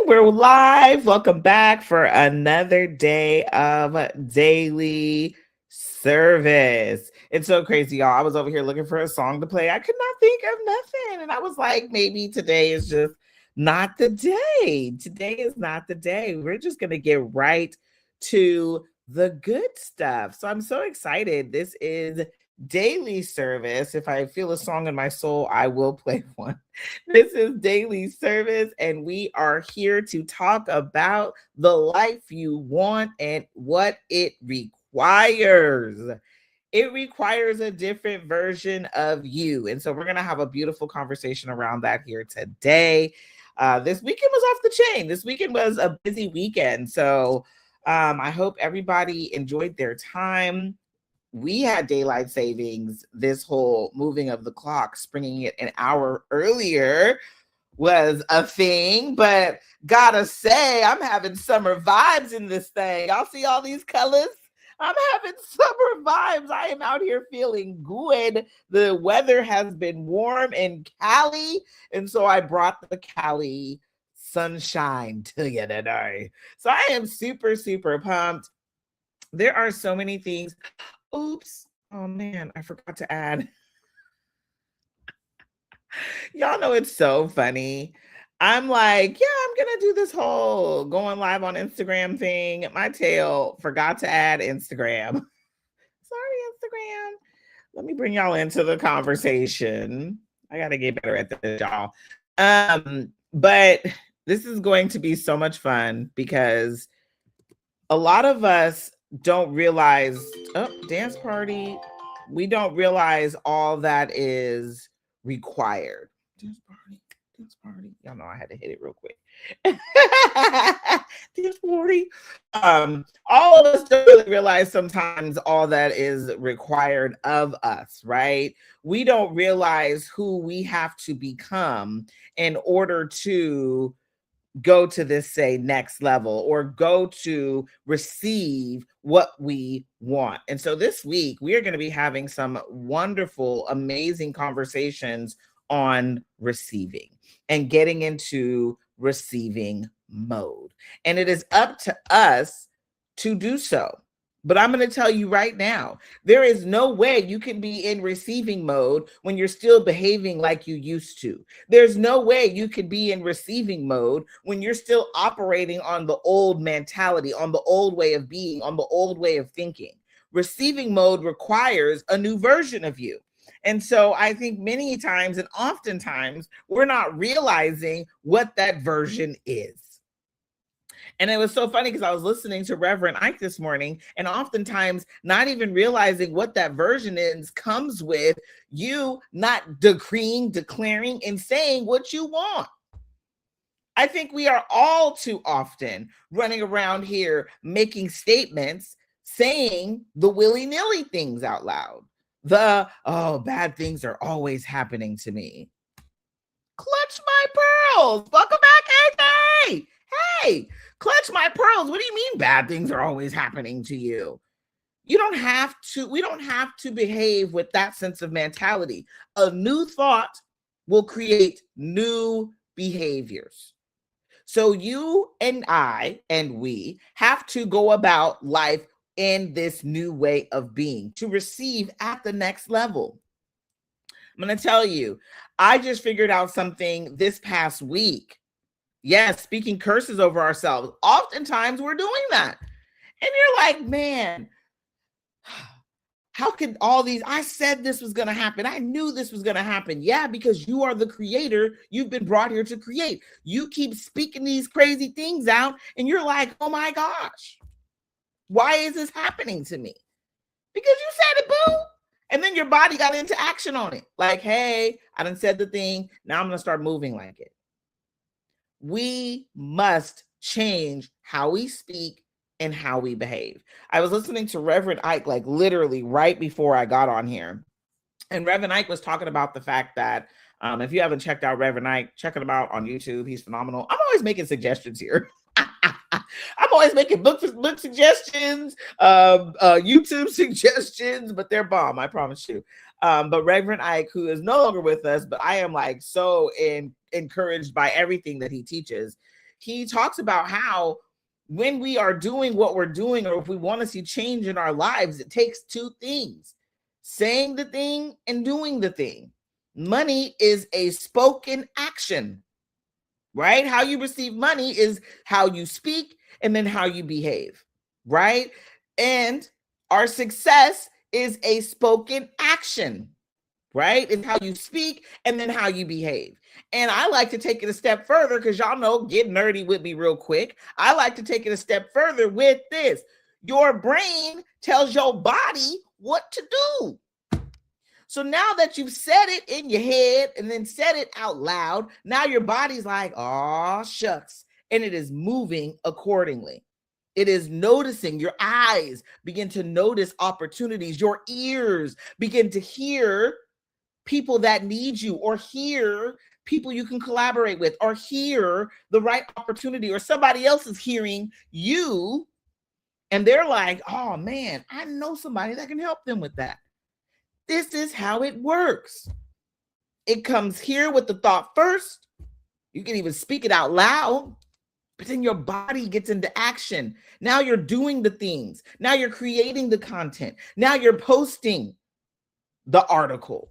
we're live. Welcome back for another day of daily service. It's so crazy, y'all. I was over here looking for a song to play. I could not think of nothing. And I was like, maybe today is just not the day. Today is not the day. We're just going to get right to the good stuff. So I'm so excited. This is daily service. If I feel a song in my soul, I will play one. This is daily service, and we are here to talk about the life you want and what it requires. It requires a different version of you. And so we're going to have a beautiful conversation around that here today. This weekend was off the chain. This weekend was a busy weekend. So I hope everybody enjoyed their time. We had daylight savings. This whole moving of the clock, springing it an hour earlier was a thing, but gotta say, I'm having summer vibes in this thing. Y'all see all these colors? I'm having summer vibes. I am out here feeling good. The weather has been warm in Cali, and so I brought the Cali sunshine to you today. So I am super, super pumped. There are so many things. Oops. Oh man, I forgot to add. Y'all know it's so funny. I'm like, yeah, I'm gonna do this whole going live on Instagram thing. My tail forgot to add Instagram. Sorry, Instagram. Let me bring y'all into the conversation. I gotta get better at this, y'all. But this is going to be so much fun because a lot of us don't realize, dance party, we don't realize all that is required. Dance party, dance party. Y'all know I had to hit it real quick. Dance party. All of us don't really realize sometimes all that is required of us, right? We don't realize who we have to become in order to go to this, say, next level, or go to receive what we want. And so this week we are going to be having some wonderful, amazing conversations on receiving and getting into receiving mode. And it is up to us to do so. But I'm going to tell you right now, there is no way you can be in receiving mode when you're still behaving like you used to. There's no way you can be in receiving mode when you're still operating on the old mentality, on the old way of being, on the old way of thinking. Receiving mode requires a new version of you. And so I think many times and oftentimes we're not realizing what that version is. And it was so funny because I was listening to Reverend Ike this morning, and oftentimes not even realizing what that version is comes with you not decreeing, declaring, and saying what you want. I think we are all too often running around here making statements, saying the willy-nilly things out loud. Bad things are always happening to me. Clutch my pearls. Welcome back, AJ. Hey, clutch my pearls. What do you mean bad things are always happening to you? We don't have to behave with that sense of mentality. A new thought will create new behaviors. So you and I and we have to go about life in this new way of being to receive at the next level. I'm going to tell you, I just figured out something this past week. Yes, speaking curses over ourselves. Oftentimes we're doing that. And you're like, man, how could all these, I said this was going to happen. I knew this was going to happen. Yeah, because you are the creator. You've been brought here to create. You keep speaking these crazy things out and you're like, oh my gosh, why is this happening to me? Because you said it, boo. And then your body got into action on it. Like, hey, I done said the thing. Now I'm going to start moving like it. We must change how we speak and how we behave. I was listening to Reverend Ike, like literally right before I got on here. And Reverend Ike was talking about the fact that if you haven't checked out Reverend Ike, check him out on YouTube. He's phenomenal. I'm always making suggestions here. I'm always making book suggestions, YouTube suggestions, but they're bomb, I promise you. But Reverend Ike, who is no longer with us, but I am like so encouraged by everything that he teaches. he talks about how when we are doing what we're doing, or if we want to see change in our lives, it takes two things: saying the thing and doing the thing. Money is a spoken action, right? How you receive money is how you speak and then how you behave, right? And our success is a spoken action, right? It's how you speak and then how you behave. And I like to take it a step further, because y'all know, get nerdy with me real quick. I like to take it a step further with this. Your brain tells your body what to do. So now that you've said it in your head and then said it out loud, now your body's like, oh, shucks. And it is moving accordingly. It is noticing. Your eyes begin to notice opportunities. Your ears begin to hear people that need you, or hear people you can collaborate with, or hear the right opportunity, or somebody else is hearing you and they're like, oh man, I know somebody that can help them with that. This is how it works. It comes here with the thought first. You can even speak it out loud, but then your body gets into action. Now you're doing the things. Now you're creating the content. Now you're posting the article.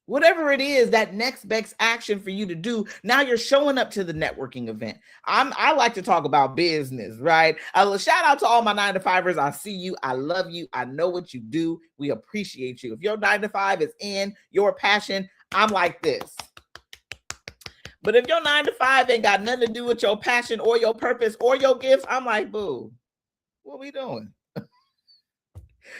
Whatever it is, that next best action for you to do, now you're showing up to the networking event. I like to talk about business, right? Shout out to all my 9-to-5ers. I see you. I love you. I know what you do. We appreciate you. If your 9-to-5 is in your passion, I'm like this. But if your 9-to-5 ain't got nothing to do with your passion or your purpose or your gifts, I'm like, boo, what we doing?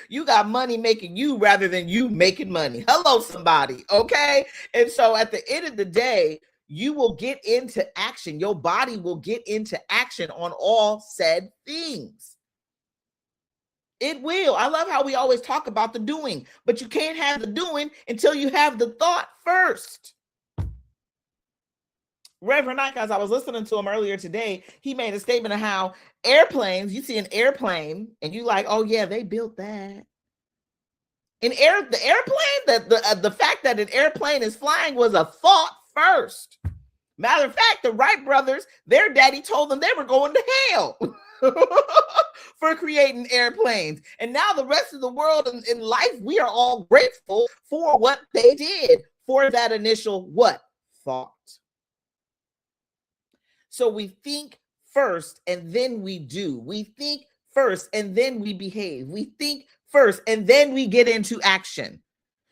You got money making you rather than you making money. Hello, somebody. Okay. And so at the end of the day, you will get into action. Your body will get into action on all said things. It will. I love how we always talk about the doing, but you can't have the doing until you have the thought first. Reverend Ike, as I was listening to him earlier today, he made a statement of how airplanes, you see an airplane and you like, oh yeah, they built that. The airplane, the fact that an airplane is flying was a thought first. Matter of fact, the Wright brothers, their daddy told them they were going to hell for creating airplanes. And now the rest of the world in life, we are all grateful for what they did, for that initial what? Thought. So we think first and then we do. We think first and then we behave. We think first and then we get into action.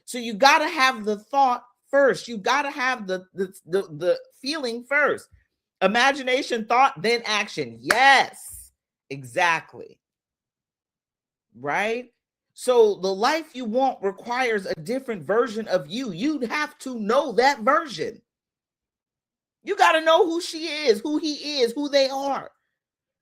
So you got to have the thought first. You got to have the feeling first. Imagination, thought, then action. Yes, exactly. Right? So the life you want requires a different version of you. You'd have to know that version. You got to know who she is, who he is, who they are.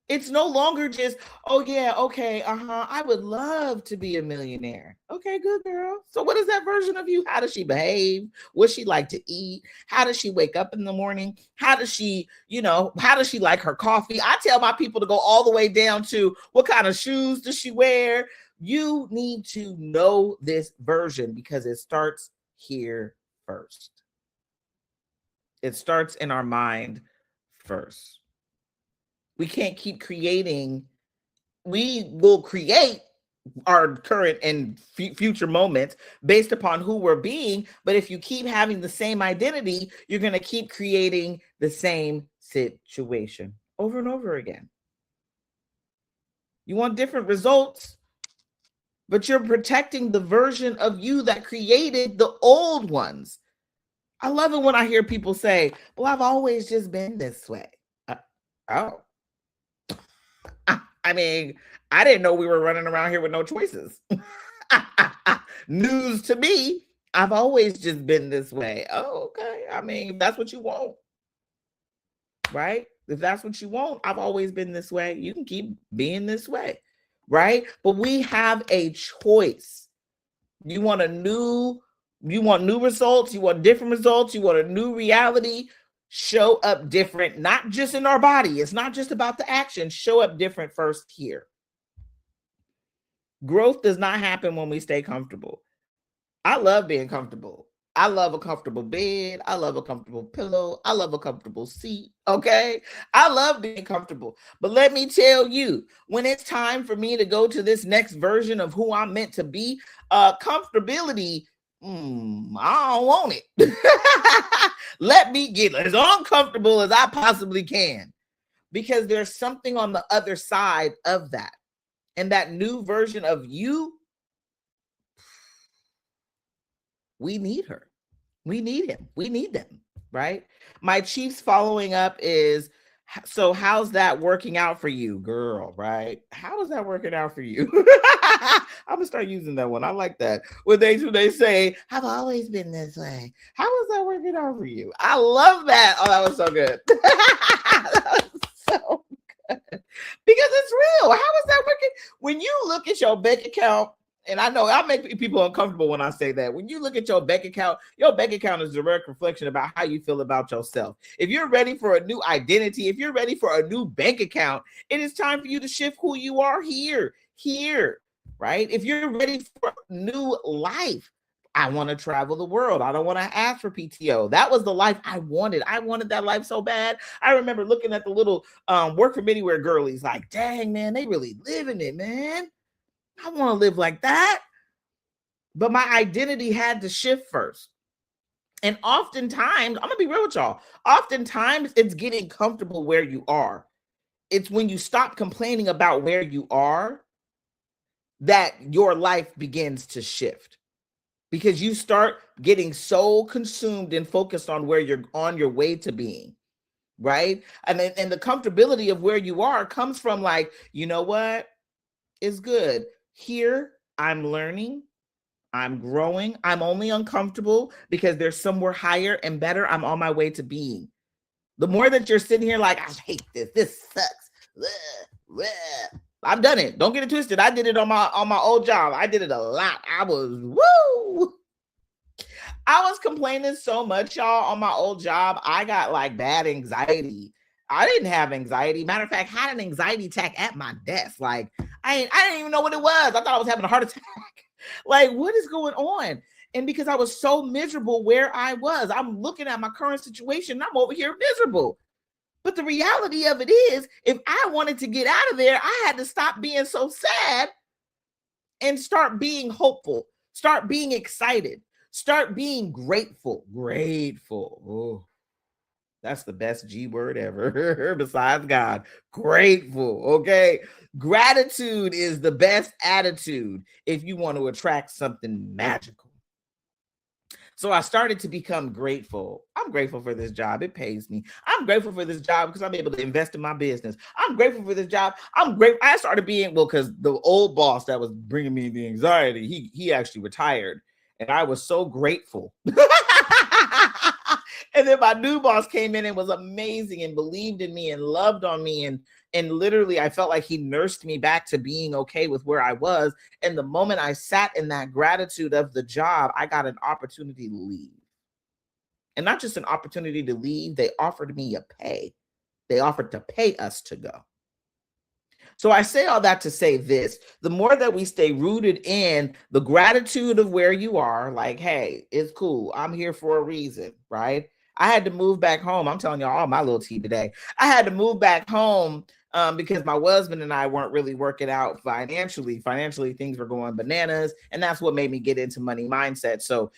It's no longer just, oh yeah, okay, I would love to be a millionaire. Okay, good girl. So what is that version of you? How does she behave? What she like to eat? How does she wake up in the morning? How does she, how does she like her coffee? I tell my people to go all the way down to what kind of shoes does she wear? You need to know this version because it starts here first. It starts in our mind first. We can't keep creating. We will create our current and future moments based upon who we're being. But if you keep having the same identity, you're going to keep creating the same situation over and over again. You want different results, but you're protecting the version of you that created the old ones. I love it when I hear people say, well, I've always just been this way. Oh. I mean, I didn't know we were running around here with no choices. News to me. I've always just been this way. Oh, okay. I mean, if that's what you want, right? If that's what you want, I've always been this way. You can keep being this way, right? But we have a choice. You want new results, you want different results, you want a new reality, show up different, not just in our body. It's not just about the action. Show up different first here. Growth does not happen when we stay comfortable. I love being comfortable. I love a comfortable bed. I love a comfortable pillow. I love a comfortable seat. Okay. I love being comfortable. But let me tell you, when it's time for me to go to this next version of who I'm meant to be, comfortability, I don't want it. Let me get as uncomfortable as I possibly can, because there's something on the other side of that. And that new version of you, we need her. We need him. We need them, right? My Chiefs following up is, so how's that working out for you, girl, right? How is that working out for you? I'm gonna start using that one. I like that. When they say, I've always been this way. How is that working out for you? I love that. Oh, that was so good. That was so good. Because it's real. How is that working? When you look at your bank account, and I know I make people uncomfortable when I say that. When you look at your bank account is a direct reflection about how you feel about yourself. If you're ready for a new identity, if you're ready for a new bank account, it is time for you to shift who you are here, right? If you're ready for a new life, I want to travel the world. I don't want to ask for PTO. That was the life I wanted. I wanted that life so bad. I remember looking at the little work from anywhere girlies like, dang, man, they really living it, man. I want to live like that. But my identity had to shift first. And oftentimes, I'm going to be real with y'all. Oftentimes, it's getting comfortable where you are. It's when you stop complaining about where you are that your life begins to shift, because you start getting so consumed and focused on where you're on your way to being, right? And the comfortability of where you are comes from like, you know what? It's good. Here, I'm learning, I'm growing, I'm only uncomfortable because there's somewhere higher and better I'm on my way to being. The more that you're sitting here like, I hate this sucks. I've done it. Don't get it twisted. I did it on my old job. I did it a lot. I was complaining so much, y'all, on my old job. I got like bad anxiety. I didn't have anxiety. Matter of fact, had an anxiety attack at my desk. Like I didn't even know what it was. I thought I was having a heart attack. Like, what is going on? And because I was so miserable where I was, I'm looking at my current situation. I'm over here miserable. But the reality of it is, if I wanted to get out of there, I had to stop being so sad and start being hopeful, start being excited, start being grateful. Grateful. Oh, that's the best G word ever besides God. Grateful. Okay. Gratitude is the best attitude if you want to attract something magical. So I started to become grateful. I'm grateful for this job. It pays me. I'm grateful for this job because I'm able to invest in my business. I'm grateful for this job. I'm grateful. I started being, well, because the old boss that was bringing me the anxiety, he actually retired. And I was so grateful. And then my new boss came in and was amazing and believed in me and loved on me. And literally, I felt like he nursed me back to being okay with where I was. And the moment I sat in that gratitude of the job, I got an opportunity to leave. And not just an opportunity to leave, they offered me a pay. They offered to pay us to go. So I say all that to say this: the more that we stay rooted in the gratitude of where you are, like, hey, it's cool. I'm here for a reason, right? I had to move back home. I'm telling y'all all my little tea today. I had to move back home because my husband and I weren't really working out financially. Financially, things were going bananas, and that's what made me get into money mindset. So,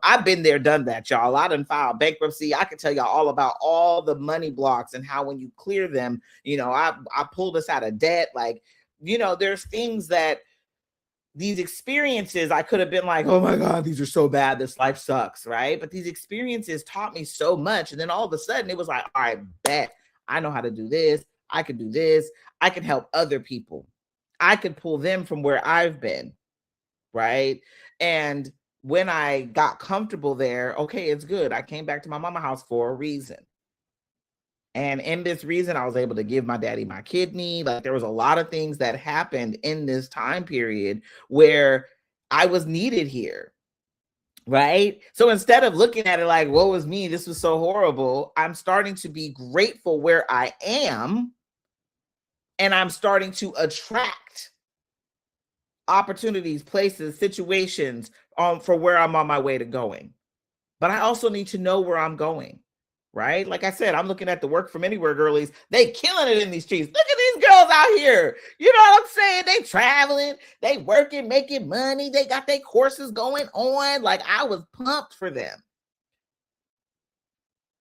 I've been there, done that, y'all. I done filed bankruptcy. I can tell y'all all about all the money blocks and how when you clear them, I pulled us out of debt. Like, there's things that these experiences, I could have been like, oh my God, these are so bad. This life sucks, right? But these experiences taught me so much. And then all of a sudden it was like, all right, bet I know how to do this. I can do this. I can help other people. I could pull them from where I've been, right? And when I got comfortable there, okay, it's good. I came back to my mama house for a reason. And in this reason, I was able to give my daddy my kidney. Like, there was a lot of things that happened in this time period where I was needed here. Right. So instead of looking at it like, woe is me, this was so horrible, I'm starting to be grateful where I am. And I'm starting to attract opportunities, places, situations for where I'm on my way to going. but I also need to know where I'm going. Right? Like I said, I'm looking at the Work From Anywhere girlies. They killing it in these streets. Look at these girls out here. You know what I'm saying? They traveling, they working, making money. They got their courses going on. Like, I was pumped for them.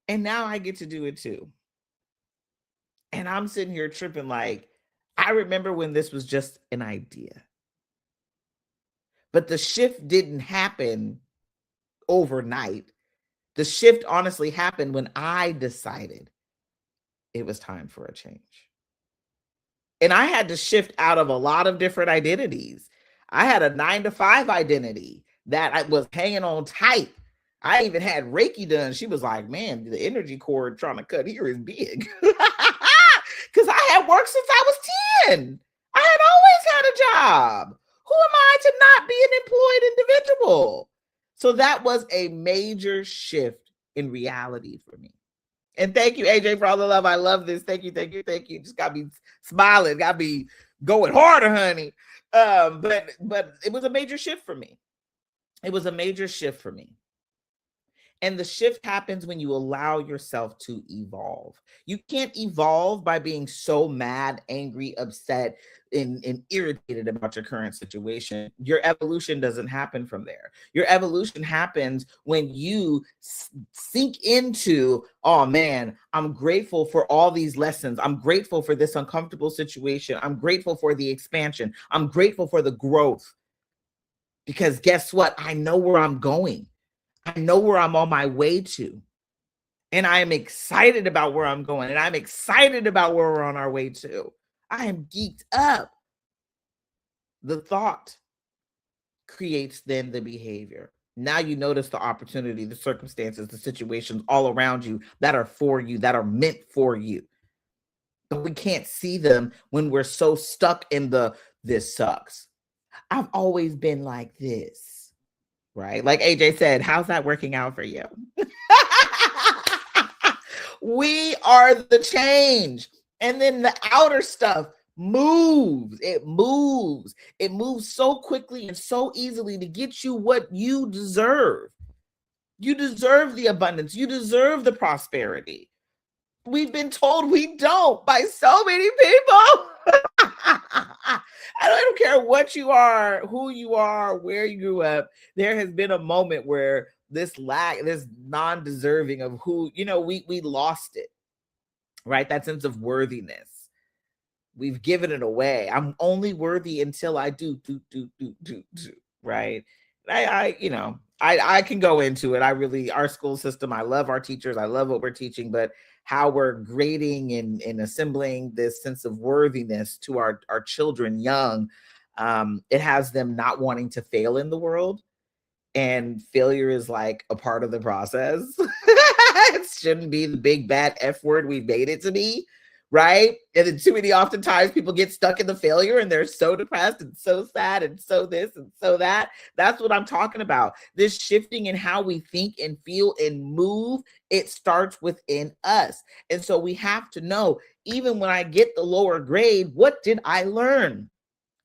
And now I get to do it too. And I'm sitting here tripping like, I remember when this was just an idea. But the shift didn't happen overnight. The shift honestly happened when I decided it was time for a change. And I had to shift out of a lot of different identities. I had a 9-to-5 identity that I was hanging on tight. I even had Reiki done. She was like, man, the energy cord trying to cut here is big. Because I had worked since I was 10. I had always had a job. Who am I to not be an employed individual? So that was a major shift in reality for me. And thank you, AJ, for all the love. I love this. Thank you, thank you, thank you. Just got me smiling, got me going harder, honey. But it was a major shift for me. It was a major shift for me. And the shift happens when you allow yourself to evolve. You can't evolve by being so mad, angry, upset, and irritated about your current situation. Your evolution doesn't happen from there. Your evolution happens when you sink into, oh man, I'm grateful for all these lessons. I'm grateful for this uncomfortable situation. I'm grateful for the expansion. I'm grateful for the growth. Because guess what? I know where I'm going. I know where I'm on my way to. And I am excited about where I'm going. And I'm excited about where we're on our way to. I am geeked up. The thought creates then the behavior. Now you notice the opportunity, the circumstances, the situations all around you that are for you, that are meant for you. But we can't see them when we're so stuck in this sucks. I've always been like this. Right? Like AJ said, how's that working out for you? We are the change. And then the outer stuff moves. It moves. It moves so quickly and so easily to get you what you deserve. You deserve the abundance. You deserve the prosperity. We've been told we don't by so many people. I don't care what you are, who you are, where you grew up. There has been a moment where this non-deserving of who, we lost it, right? That sense of worthiness. We've given it away. I'm only worthy until I do, right? I can go into it. Our school system, I love our teachers. I love what we're teaching, but how we're grading and assembling this sense of worthiness to our children young, it has them not wanting to fail in the world. And failure is like a part of the process. It shouldn't be the big bad F word we made it to be, right? And then too many oftentimes people get stuck in the failure and they're so depressed and so sad and so this and so that. That's what I'm talking about. This shifting in how we think and feel and move, it starts within us. And so we have to know, even when I get the lower grade, what did I learn?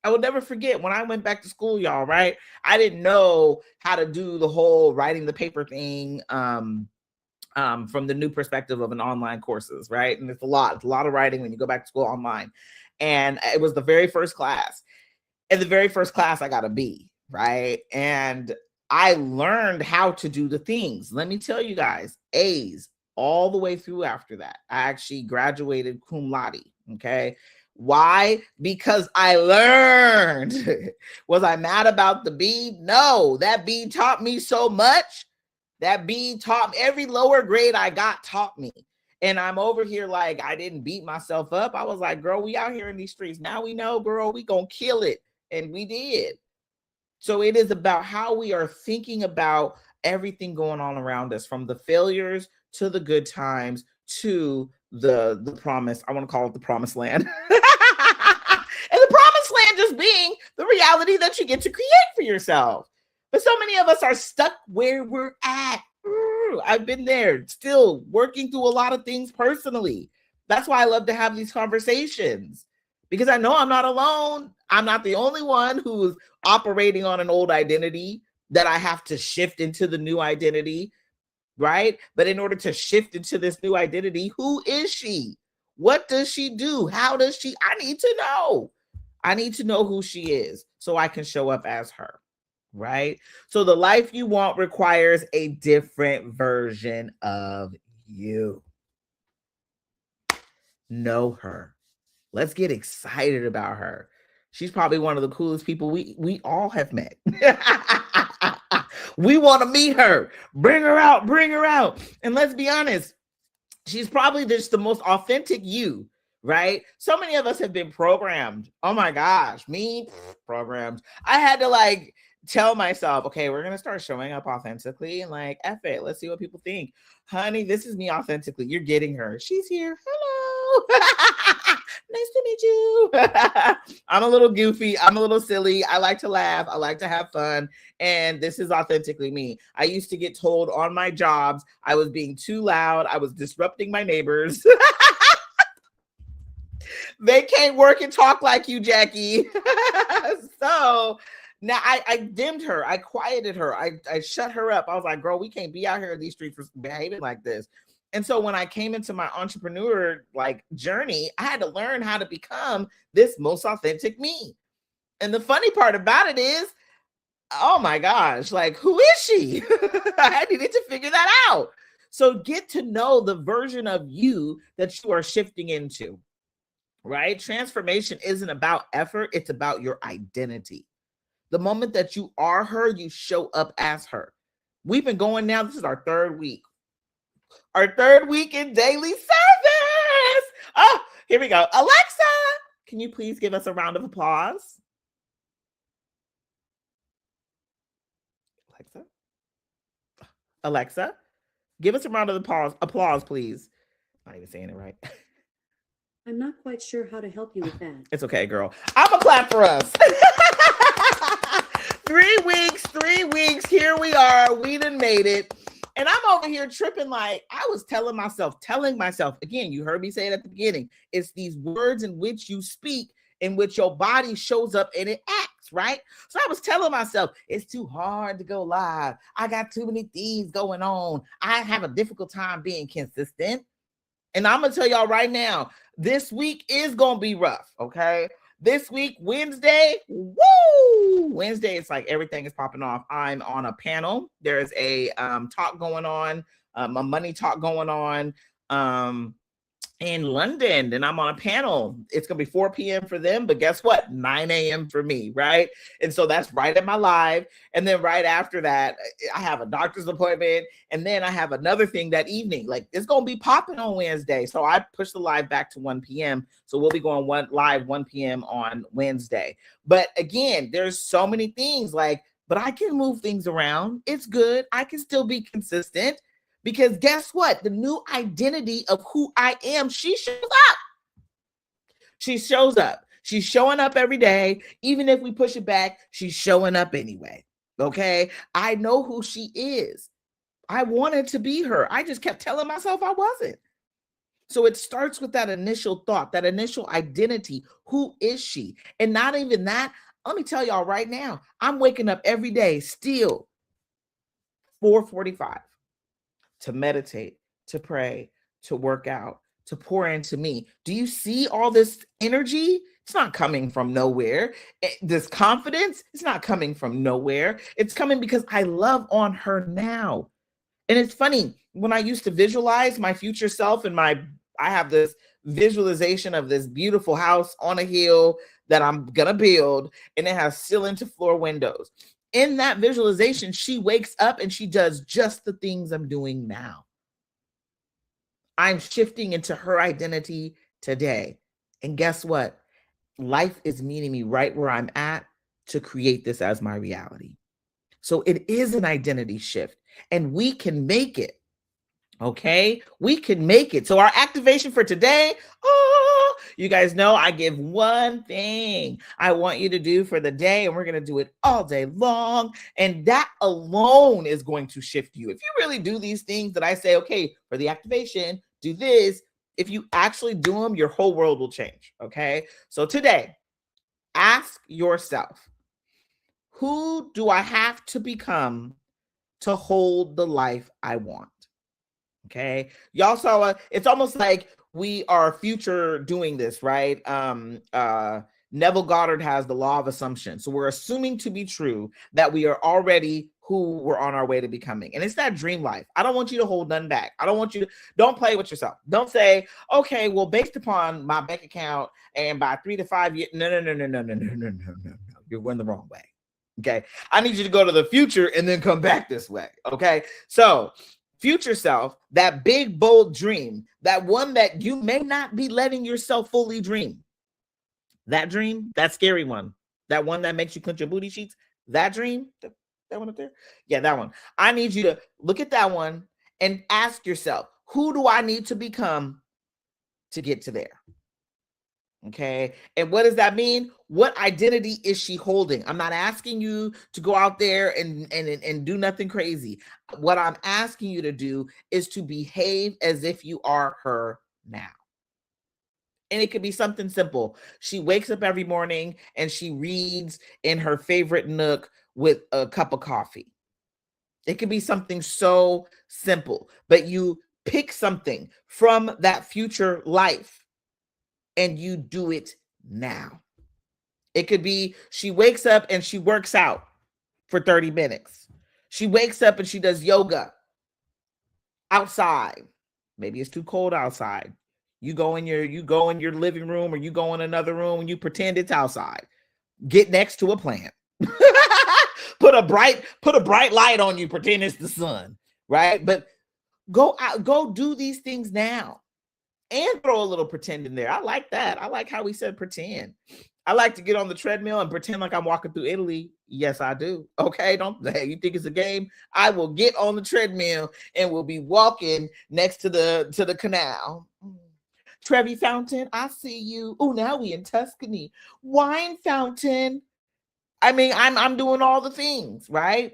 I will never forget when I went back to school, y'all, right? I didn't know how to do the whole writing the paper thing from the new perspective of an online courses, right? And it's a lot of writing when you go back to school online. And it was the very first class. In the very first class, I got a B, right? And I learned how to do the things. Let me tell you guys, A's all the way through after that. I actually graduated cum laude, okay? Why? Because I learned. Was I mad about the B? No, that B taught me so much. That B taught every lower grade I got taught me. And I'm over here like I didn't beat myself up. I was like, girl, we out here in these streets. Now we know, girl, we gonna kill it. And we did. So it is about how we are thinking about everything going on around us, from the failures to the good times to the promise. I want to call it the promised land. And the promised land just being the reality that you get to create for yourself. But so many of us are stuck where we're at. I've been there, still working through a lot of things personally. That's why I love to have these conversations, because I know I'm not alone. I'm not the only one who's operating on an old identity that I have to shift into the new identity. right? But in order to shift into this new identity, who is she? What does she do? How does she? I need to know. I need to know who she is so I can show up as her, right? So the life you want requires a different version of you. Know her. Let's get excited about her. She's probably one of the coolest people we all have met. We want to meet her. Bring her out, bring her out. And let's be honest, she's probably just the most authentic you, right? So many of us have been programmed. Oh my gosh, me programmed. I had to like tell myself, okay, we're gonna start showing up authentically and like F it. Let's see what people think. Honey, this is me authentically. You're getting her. She's here. Hello. Nice to meet you. I'm a little goofy. I'm a little silly. I like to laugh. I like to have fun. And this is authentically me. I used to get told on my jobs I was being too loud. I was disrupting my neighbors. They can't work and talk like you, Jackie. So now I dimmed her. I quieted her. I shut her up. I was like, girl, we can't be out here in these streets behaving like this. And so when I came into my entrepreneur like journey, I had to learn how to become this most authentic me. And the funny part about it is, oh my gosh, like who is she? I needed to figure that out. So get to know the version of you that you are shifting into, right? Transformation isn't about effort, it's about your identity. The moment that you are her, you show up as her. We've been going now, this is our third week. Our third week in daily service. Oh, here we go. Alexa, can you please give us a round of applause? Alexa, give us a round of applause, please. I'm not even saying it right. I'm not quite sure how to help you with that. It's okay, girl. I'm going to clap for us. 3 weeks, here we are. We done made it. And I'm over here tripping like I was telling myself, again, you heard me say it at the beginning. It's these words in which you speak, in which your body shows up and it acts, right? So I was telling myself, it's too hard to go live. I got too many things going on. I have a difficult time being consistent. And I'm going to tell y'all right now, this week is going to be rough, okay? This week, Wednesday, Wednesday, it's like everything is popping off. I'm on a panel. There's a talk going on, a money talk going on in London, and I'm on a panel. It's going to be 4 p.m. for them, but guess what? 9 a.m. for me, right? And so that's right at my live. And then right after that, I have a doctor's appointment, and then I have another thing that evening. Like it's going to be popping on Wednesday. So I pushed the live back to 1 p.m. So we'll be going live 1 p.m. on Wednesday. But again, there's so many things like, but I can move things around. It's good. I can still be consistent. Because guess what? The new identity of who I am, she shows up. She shows up. She's showing up every day. Even if we push it back, she's showing up anyway. Okay? I know who she is. I wanted to be her. I just kept telling myself I wasn't. So it starts with that initial thought, that initial identity. Who is she? And not even that. Let me tell y'all right now, I'm waking up every day still 4:45. To meditate, to pray, to work out, to pour into me. Do you see all this energy? It's not coming from nowhere. This confidence, it's not coming from nowhere. It's coming because I love on her now. And it's funny, when I used to visualize my future self and I have this visualization of this beautiful house on a hill that I'm gonna build, and it has ceiling to floor windows. In that visualization, she wakes up and she does just the things I'm doing now. I'm shifting into her identity today. And guess what? Life is meeting me right where I'm at to create this as my reality. So it is an identity shift, and we can make it. Okay, we can make it. So our activation for today, you guys know I give one thing I want you to do for the day, and we're going to do it all day long. And that alone is going to shift you. If you really do these things that I say, okay, for the activation, do this. If you actually do them, your whole world will change. Okay, so today, ask yourself, who do I have to become to hold the life I want? Okay. Y'all saw it's almost like we are future doing this, right? Neville Goddard has the law of assumption. So we're assuming to be true that we are already who we're on our way to becoming. And it's that dream life. I don't want you to hold none back. I don't want you to, don't play with yourself. Don't say, okay, well, based upon my bank account and by 3 to 5 years. No. You're going the wrong way. Okay. I need you to go to the future and then come back this way. Okay. So future self, that big, bold dream, that one that you may not be letting yourself fully dream. That dream, that scary one, that one that makes you clench your booty cheeks, that dream, that one up there? Yeah, that one. I need you to look at that one and ask yourself, who do I need to become to get to there? Okay. And what does that mean? What identity is she holding? I'm not asking you to go out there and do nothing crazy. What I'm asking you to do is to behave as if you are her now. And it could be something simple. She wakes up every morning and she reads in her favorite nook with a cup of coffee. It could be something so simple, but you pick something from that future life and you do it now. It could be she wakes up and she works out for 30 minutes. She wakes up and she does yoga outside. Maybe it's too cold outside. You go in your living room or you go in another room and you pretend it's outside. Get next to a plant. Put a bright light on you, pretend it's the sun, right? But go out, go do these things now. And throw a little pretend in there. I like that. I like how we said pretend. I like to get on the treadmill and pretend like I'm walking through Italy. Yes, I do. Okay, don't hey, you think it's a game? I will get on the treadmill and we'll be walking next to the canal. Trevi Fountain, I see you. Oh, now we in Tuscany. Wine fountain. I mean, I'm doing all the things, right?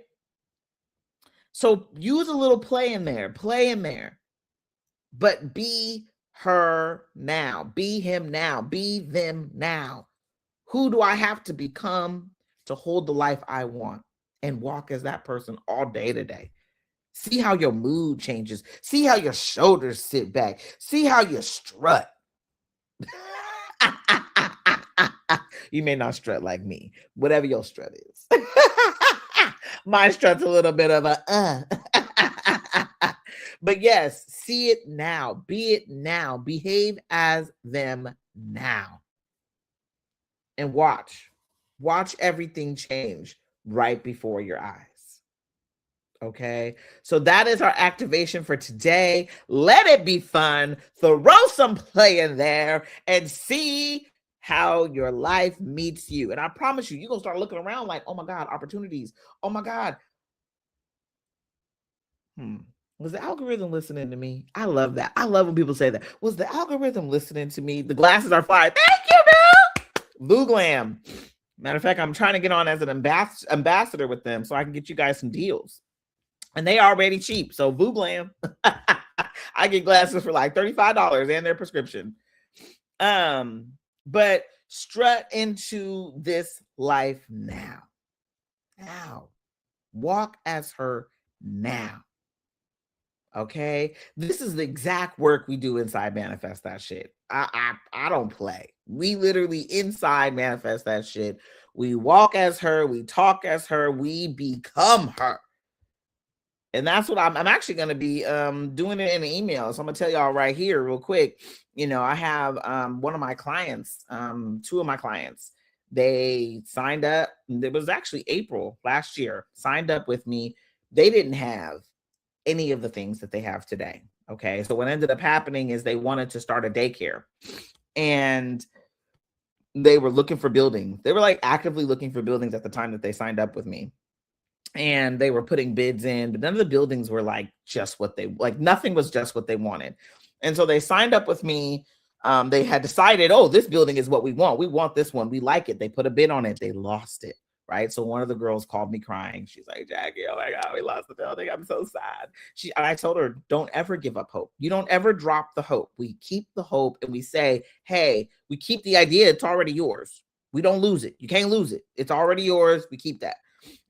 So use a little play in there, but be her now, be him now, be them now. Who do I have to become to hold the life I want and walk as that person all day today? See how your mood changes. See how your shoulders sit back. See how you strut. You may not strut like me, whatever your strut is. My strut's a little bit of a But yes, see it now, be it now, behave as them now. And watch everything change right before your eyes. Okay, so that is our activation for today. Let it be fun. Throw some play in there and see how your life meets you. And I promise you, you're going to start looking around like, oh my God, opportunities. Oh my God. Was the algorithm listening to me? I love that. I love when people say that. Was the algorithm listening to me? The glasses are flying. Thank you, Boo. VooGlam. Matter of fact, I'm trying to get on as an ambassador with them so I can get you guys some deals. And they are already cheap. So VooGlam. I get glasses for like $35 and their prescription. But strut into this life now. Now. Walk as her now. Okay, this is the exact work we do inside Manifest That Shit. I don't play. We literally inside Manifest That Shit. We walk as her, we talk as her, we become her. And that's what I'm actually going to be doing it in an email. So I'm going to tell y'all right here real quick. You know, I have one of my clients, two of my clients, they signed up. It was actually April last year, signed up with me. They didn't have any of the things that they have today. Okay. So what ended up happening is they wanted to start a daycare and they were looking for buildings. They were like actively looking for buildings at the time that they signed up with me. And they were putting bids in, but none of the buildings were like just what they like. Nothing was just what they wanted. And so they signed up with me. They had decided, oh, this building is what we want. We want this one. We like it. They put a bid on it. They lost it. Right. So one of the girls called me crying. She's like, Jackie, oh my God, we lost the building. I'm so sad. I told her, don't ever give up hope. You don't ever drop the hope. We keep the hope and we say, hey, we keep the idea. It's already yours. We don't lose it. You can't lose it. It's already yours. We keep that.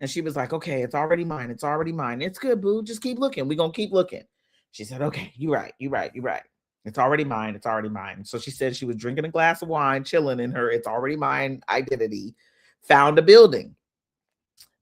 And she was like, okay, it's already mine. It's already mine. It's good, boo. Just keep looking. We're going to keep looking. She said, okay, you're right. It's already mine. It's already mine. So she said she was drinking a glass of wine, chilling in her it's already mine identity, found a building.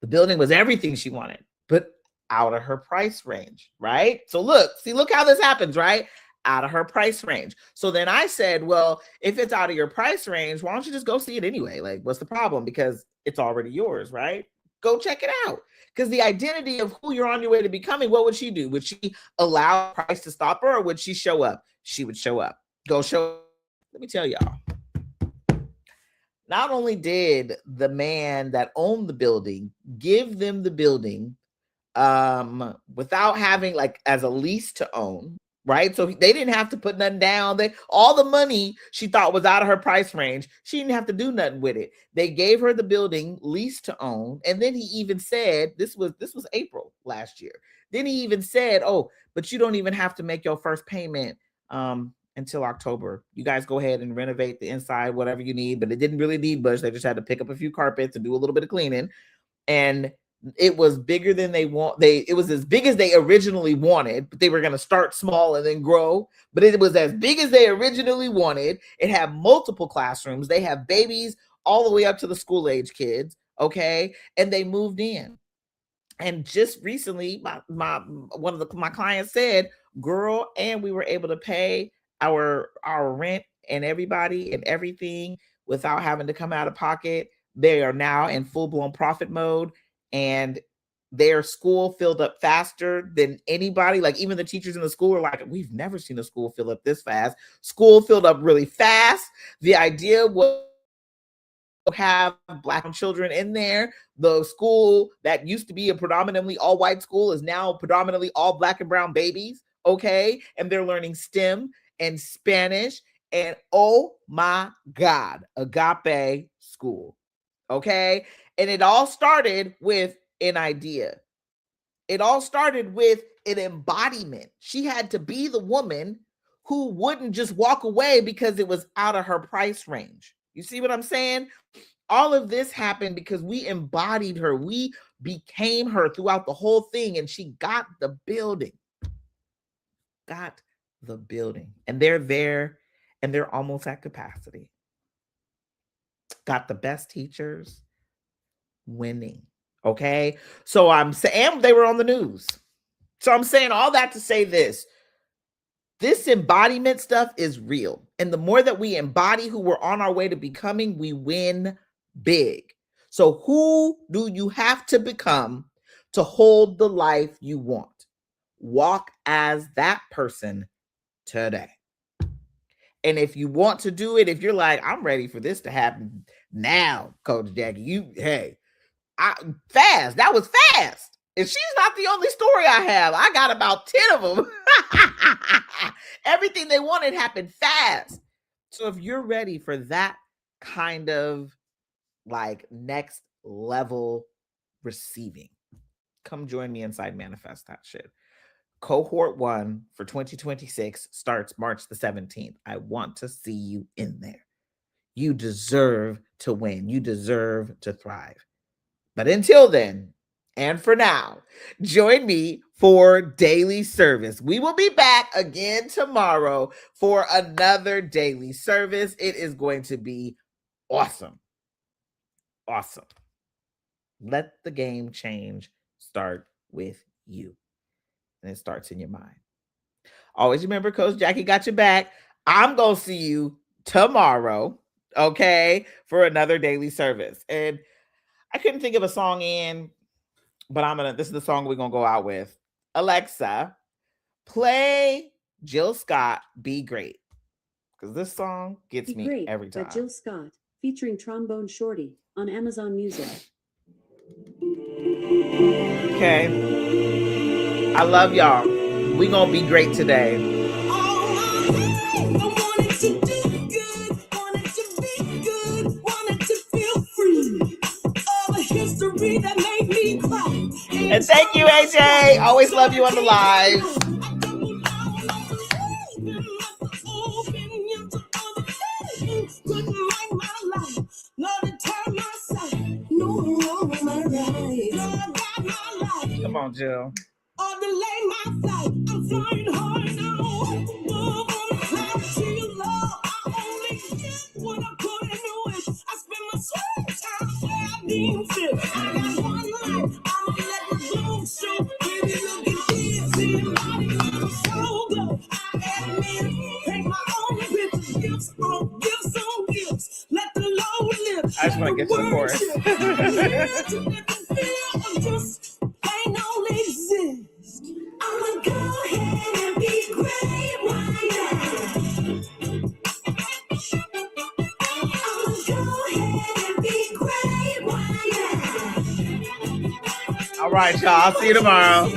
The building was everything she wanted, but out of her price range, right? So look how this happens, right? Out of her price range. So then I said, well, if it's out of your price range, why don't you just go see it anyway? Like, what's the problem? Because it's already yours, right? Go check it out. Because the identity of who you're on your way to becoming, what would she do? Would she allow price to stop her, or would she show up? She would show up. Go show up. Let me tell y'all. Not only did the man that owned the building give them the building without having like as a lease to own, right? So they didn't have to put nothing down. All the money she thought was out of her price range, she didn't have to do nothing with it. They gave her the building lease to own. And then he even said, this was April last year. Then he even said, oh, but you don't even have to make your first payment until October. You guys go ahead and renovate the inside, whatever you need, but it didn't really need much. They just had to pick up a few carpets and do a little bit of cleaning. And it was bigger than it was as big as they originally wanted, but they were going to start small and then grow. But it was as big as they originally wanted. It had multiple classrooms. They have babies all the way up to the school age kids. Okay. And they moved in. And just recently, one of my clients said, girl, and we were able to pay our rent and everybody and everything without having to come out of pocket. They are now in full-blown profit mode, and their school filled up faster than anybody. Like even the teachers in the school are like, we've never seen a school fill up this fast. School filled up really fast. The idea was have Black children in there. The school that used to be a predominantly all white school is now predominantly all Black and brown babies. Okay. And they're learning STEM and Spanish. And oh my God, Agape School. Okay. And it all started with an idea. It all started with an embodiment. She had to be the woman who wouldn't just walk away because it was out of her price range. You see what I'm saying? All of this happened because we embodied her. We became her throughout the whole thing, and she got the building. Got the building. And they're there, and they're almost at capacity. Got the best teachers, winning. Okay? So I'm saying they were on the news. So I'm saying all that to say this. This embodiment stuff is real. And the more that we embody who we're on our way to becoming, we win big. So who do you have to become to hold the life you want? Walk as that person today. And if you want to do it, if you're like, I'm ready for this to happen now, Coach Jackie, fast. That was fast. And she's not the only story I have. I got about 10 of them. Everything they wanted happened fast. So if you're ready for that kind of like next level receiving, come join me inside Manifest That Shit. Cohort 1 for 2026 starts March the 17th. I want to see you in there. You deserve to win. You deserve to thrive. But until then, and for now, join me for daily service. We will be back again tomorrow for another daily service. It is going to be awesome. Awesome. Let the game change start with you. And it starts in your mind. Always remember, Coach Jackie got your back. I'm going to see you tomorrow, okay, for another daily service. And I couldn't think of a song but this is the song we're going to go out with. Alexa, play Jill Scott, Be Great. Because this song gets me Great every time. By Jill Scott, featuring Trombone Shorty on Amazon Music. Okay. I love y'all. We're going to be great today. That made me cry. And thank you, AJ. Always love you on the lives. Come on, Jill. flying high now. Love on the cloud, see love. I only get what I put into it. I spend my sweet time where I deem fit. I got one life, I'ma let the bloom show. Baby, look at this, see your body looking so good. I admit, take my own pictures, gifts on gifts on gifts. Let the low live. I just want to get to the chorus. Just plain old exist. I'ma go ahead and be great one day. I'ma go ahead and be great one day. All right, y'all. I'll see you tomorrow.